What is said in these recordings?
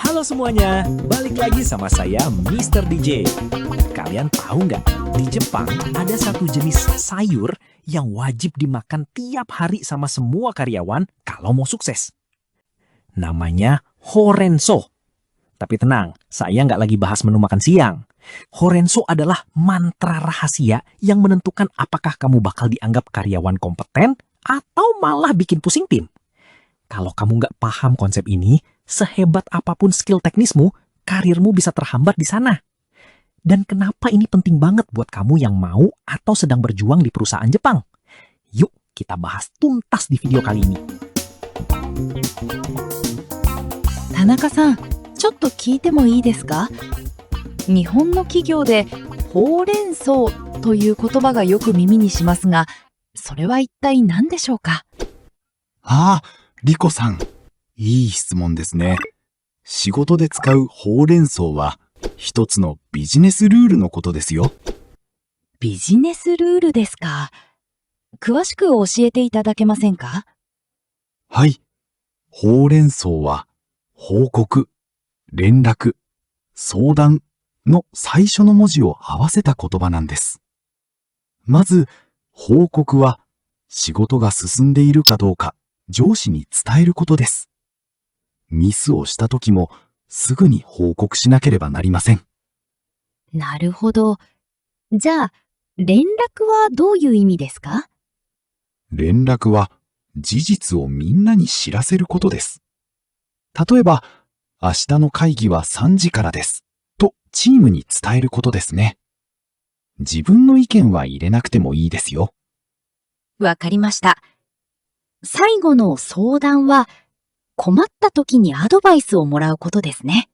Halo semuanya, balik lagi sama saya Mr. DJ. Kalian tahu nggak, di Jepang ada satu jenis sayur yang wajib dimakan tiap hari sama semua karyawan kalau mau sukses. Namanya horenso. Tapi tenang, saya nggak lagi bahas menu makan siang. Horenso adalah mantra rahasia yang menentukan apakah kamu bakal dianggap karyawan kompeten atau malah bikin pusing tim. Kalau kamu nggak paham konsep ini, sehebat apapun skill teknismu, karirmu bisa terhambat di sana. Dan kenapa ini penting banget buat kamu yang mau atau sedang berjuang di perusahaan Jepang? Yuk, kita bahas tuntas di video kali ini. 田中さん、ちょっと聞いてもいいですか？日本の企業でほうれん草という言葉がよく耳にしますが、それは一体何でしょうか？ああ、リコさん。いい質問ですね。仕事で使うほうれん草は一つのビジネスルールのことですよ。ビジネスルールですか。詳しく教えていただけませんか？はい。ほうれん草は報告、連絡、相談の最初の文字を合わせた言葉なんです。まず、報告は仕事が進んでいるかどうか上司に伝えることです。ミスをした時もすぐに報告しなければなりません。なるほど。じゃあ、連絡はどういう意味ですか？連絡は事実をみんなに知らせることです。例えば、明日の会議は3時からですとチームに伝えることですね。自分の意見は入れなくてもいいですよ。わかりました。最後の相談は、困った時にアドバイスをもらうことですね。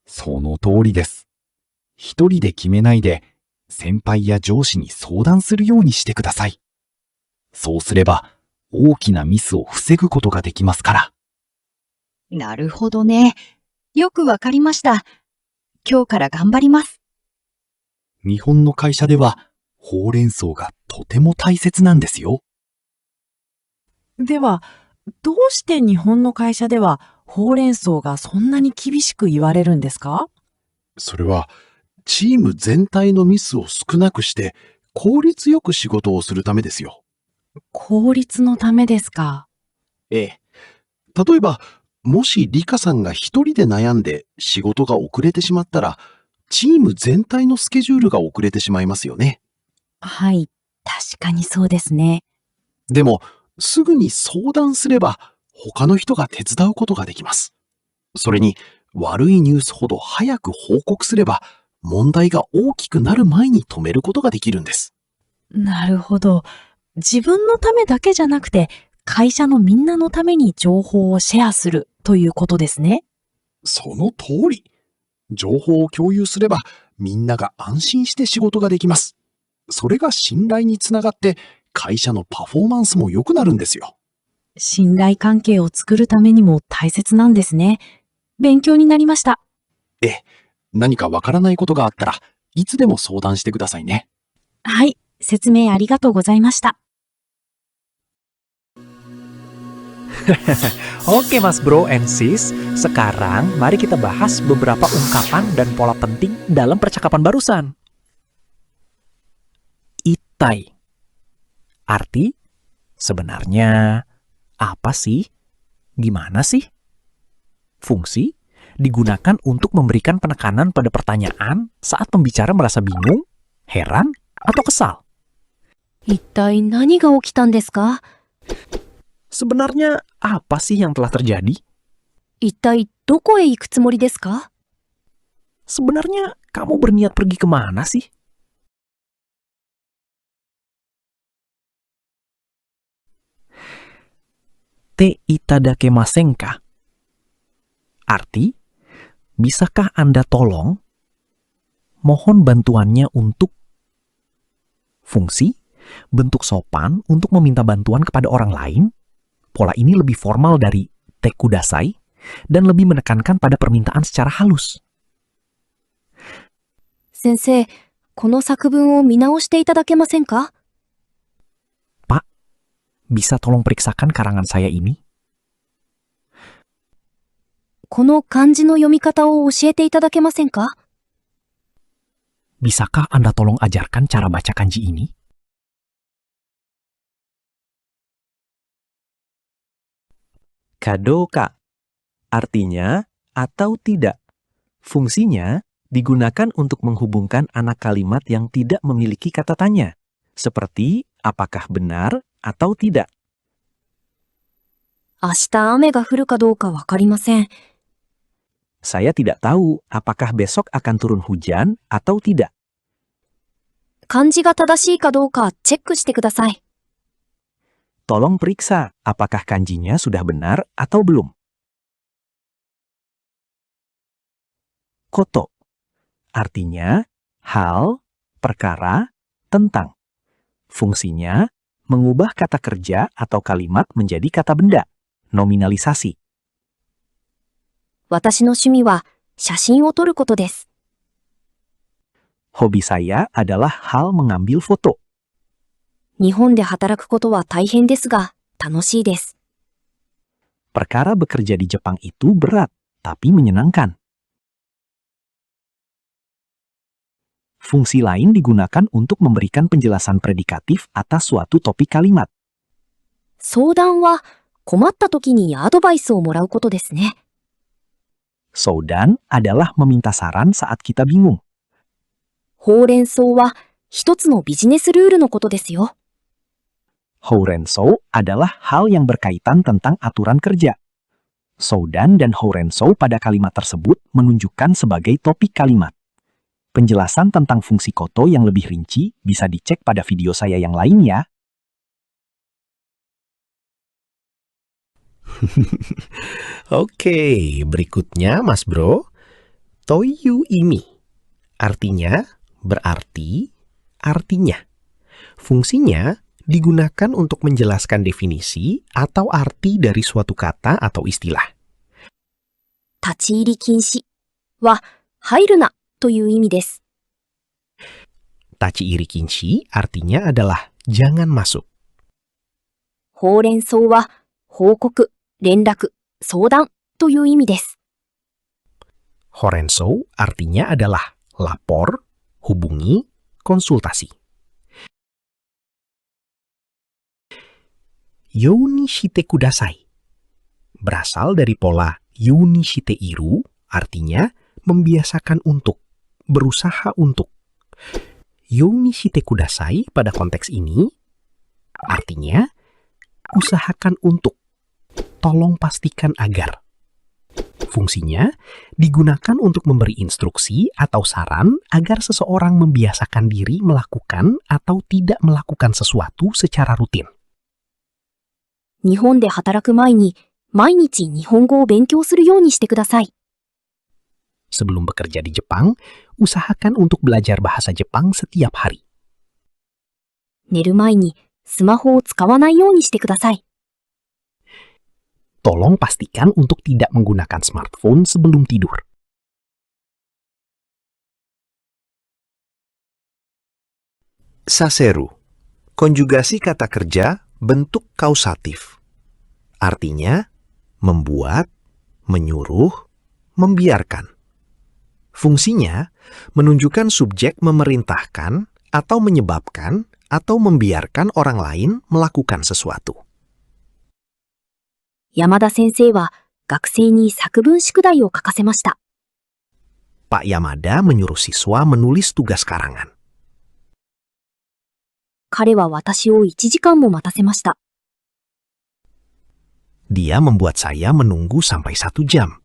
その通りです。一人で決めないで、先輩や上司に相談するようにしてください。そうすれば、大きなミスを防ぐことができますから。なるほどね。よくわかりました。今日から頑張ります。日本の会社では、ほうれん草がとても大切なんですよ。では、どうして日本の会社ではほうれん草がそんなに厳しく言われるんですか？それは、チーム全体のミスを少なくして、効率よく仕事をするためですよ。効率のためですか。ええ。例えば、もしリカさんが一人で悩んで仕事が遅れてしまったら、チーム全体のスケジュールが遅れてしまいますよね。はい、確かにそうですね。でも、すぐに相談すれば、他の人が手伝うことができます。それに、悪いニュースほど早く報告すれば、問題が大きくなる前に止めることができるんです。なるほど。自分のためだけじゃなくて、会社のみんなのために情報をシェアするということですね。その通り。情報を共有すれば、みんなが安心して仕事ができます。それが信頼につながって、会社のパフォーマンスも良くなるんですよ。信頼関係を作るためにも大切なんですね。勉強になりました。ええ、何かわからないことがあったらいつでも相談してくださいね。はい、説明ありがとうございました。Oke Mas Bro and Sis, sekarang mari kita bahas beberapa ungkapan dan pola penting dalam percakapan barusan. Itai. Arti, sebenarnya apa sih? Gimana sih? Fungsi, digunakan untuk memberikan penekanan pada pertanyaan saat pembicara merasa bingung, heran, atau kesal. 一体何が起きたんですか？ Sebenarnya apa sih yang telah terjadi? 一体どこへ行くつもりですか？ Sebenarnya kamu berniat pergi kemana sih? Te itadakemasen ka? Arti, bisakah Anda tolong? Mohon bantuannya untuk. Fungsi, bentuk sopan untuk meminta bantuan kepada orang lain. Pola ini lebih formal dari te kudasai dan lebih menekankan pada permintaan secara halus. 先生、この作文を見直していただけませんか？ Pak, bisa tolong periksakan karangan saya ini? この漢字の読み方を教えていただけませんか？ Bisakah Anda tolong ajarkan cara baca kanji ini? Kadoka artinya atau tidak. Fungsinya digunakan untuk menghubungkan anak kalimat yang tidak memiliki kata tanya, seperti apakah benar atau tidak. 明日雨が降るかどうかわかりません。 Saya tidak tahu apakah besok akan turun hujan atau tidak. 漢字が正しいかどうかチェックしてください。 Tolong periksa apakah kanjinya sudah benar atau belum. Koto artinya hal, perkara, tentang. Fungsinya mengubah kata kerja atau kalimat menjadi kata benda, nominalisasi. 私の趣味は写真を撮ることです。 Hobi saya adalah hal mengambil foto. 日本で働くことは大変ですが、楽しいです。 Perkara bekerja di Jepang itu berat, tapi menyenangkan. Fungsi lain digunakan untuk memberikan penjelasan predikatif atas suatu topik kalimat. 相談は困った時にアドバイスをもらうことですね。 Soudan adalah meminta saran saat kita bingung. ほうれん草は一つのビジネスルールのことですよ。 Hourenso adalah hal yang berkaitan tentang aturan kerja. Soudan dan Hourenso pada kalimat tersebut menunjukkan sebagai topik kalimat. Penjelasan tentang fungsi koto yang lebih rinci bisa dicek pada video saya yang lain ya. Oke, berikutnya Mas Bro. Toyu imi. Artinya, berarti, artinya. Fungsinya digunakan untuk menjelaskan definisi atau arti dari suatu kata atau istilah. 立ち入り禁止は入るなという意味です。 Tachi iri kinshi artinya adalah jangan masuk. ほうれん草は報告、連絡、相談という意味です。 Horenso artinya adalah lapor, hubungi, konsultasi. Youni shite kudasai berasal dari pola youni shite iru, artinya membiasakan untuk, berusaha untuk. Youni shite kudasai pada konteks ini artinya usahakan untuk, tolong pastikan agar. Fungsinya digunakan untuk memberi instruksi atau saran agar seseorang membiasakan diri melakukan atau tidak melakukan sesuatu secara rutin. 日本で働く前に毎日日本語を勉強するようにしてください。 Sebelum bekerja di Jepang, usahakan untuk belajar bahasa Jepang setiap hari. 寝る前にスマホを使わないようにしてください。 Tolong pastikan untuk tidak menggunakan smartphone sebelum tidur. Saseru, konjugasi kata kerja bentuk kausatif. Artinya, membuat, menyuruh, membiarkan. Fungsinya, menunjukkan subjek memerintahkan atau menyebabkan atau membiarkan orang lain melakukan sesuatu. 山田先生は学生に作文宿題を書かせました。 Pak Yamada menyuruh siswa menulis tugas karangan. 彼は私を1時間も待たせました。 Dia membuat saya menunggu sampai 1 jam.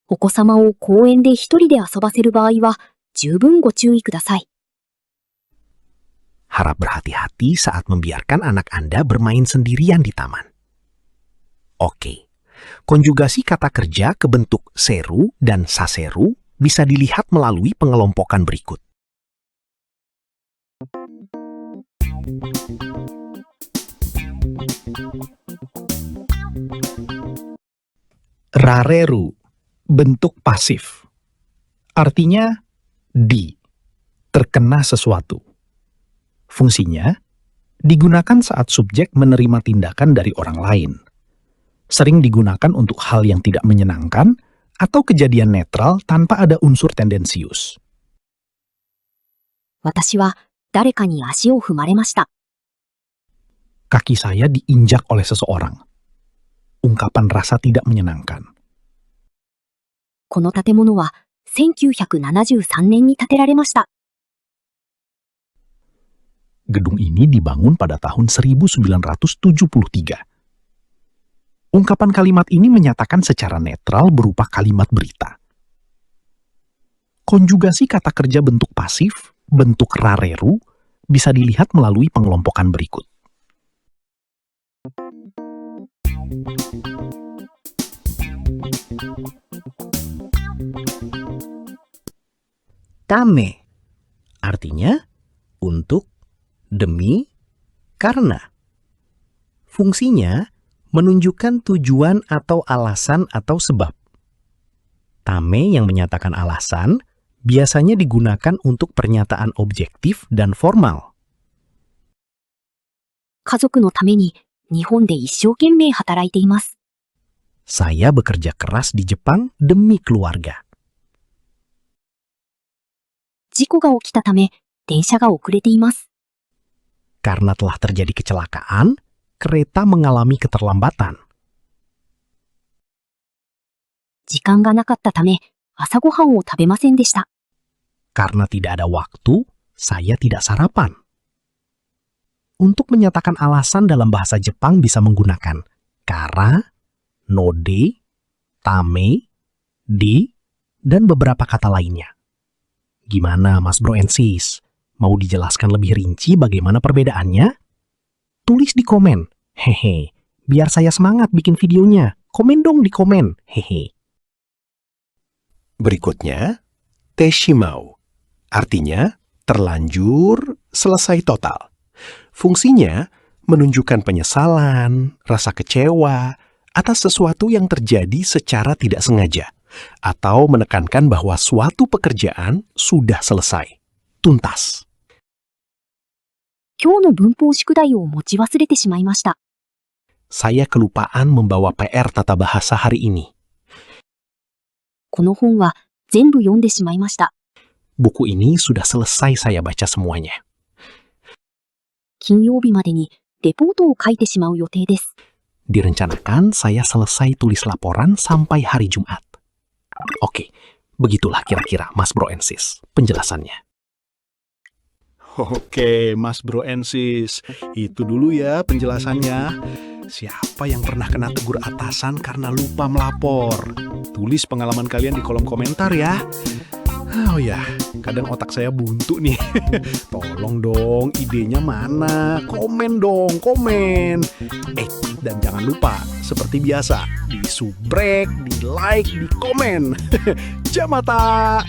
お子様を公園で一人で遊ばせる場合は十分ご注意ください。 Harap berhati-hati saat membiarkan anak Anda bermain sendirian di taman. Oke, konjugasi kata kerja ke bentuk seru dan saseru bisa dilihat melalui pengelompokan berikut. Rareru, bentuk pasif. Artinya di, terkena sesuatu. Fungsinya digunakan saat subjek menerima tindakan dari orang lain. sering digunakan untuk hal yang tidak menyenangkan atau kejadian netral tanpa ada unsur tendensius. 私は誰かに足を踏まれました。 Kaki saya diinjak oleh seseorang. Ungkapan rasa tidak menyenangkan. この建物は1973年に建てられました。 Gedung ini dibangun pada tahun 1973. Ungkapan kalimat ini menyatakan secara netral berupa kalimat berita. Konjugasi kata kerja bentuk pasif, bentuk rareru, bisa dilihat melalui pengelompokan berikut. Tame artinya untuk, demi, karena. Fungsinya menunjukkan tujuan atau alasan atau sebab. Tame yang menyatakan alasan biasanya digunakan untuk pernyataan objektif dan formal. 家族のために日本で一生懸命働いています。 Saya bekerja keras di Jepang demi keluarga. 事故が起きたため、電車が遅れています。 Karena telah terjadi kecelakaan, kereta mengalami keterlambatan. 時間がなかったため、朝ごはんを食べませんでした。 Karena tidak ada waktu, saya tidak sarapan. Untuk menyatakan alasan dalam bahasa Jepang bisa menggunakan kara, node, tame, de, dan beberapa kata lainnya. Gimana Mas Bro and Sis? Mau dijelaskan lebih rinci bagaimana perbedaannya? Tulis di komen. Hehe. Biar saya semangat bikin videonya. Komen dong di komen. Hehe. Berikutnya, teshimau. Artinya, terlanjur, selesai total. Fungsinya, menunjukkan penyesalan, rasa kecewa, atas sesuatu yang terjadi secara tidak sengaja. Atau menekankan bahwa suatu pekerjaan sudah selesai, tuntas. 今日の文法宿題を持ち忘れてしまいました。 Saya kelupaan membawa PR tata bahasa hari ini. この本は全部読んでしまいました。 Buku ini sudah selesai saya baca semuanya. 金曜日までにレポートを書いてしまう予定です。 Direncanakan saya selesai tulis laporan sampai hari Jumat. Oke, begitulah kira-kira Mas Bro and Sis penjelasannya. Oke, Mas Bro and Sis, itu dulu ya penjelasannya. Siapa yang pernah kena tegur atasan karena lupa melapor? Tulis pengalaman kalian di kolom komentar ya. Oh ya, kadang otak saya buntu nih. Tolong dong, idenya mana? Komen dong, komen. Dan jangan lupa, seperti biasa, di subrek, di like, di komen. Jamata!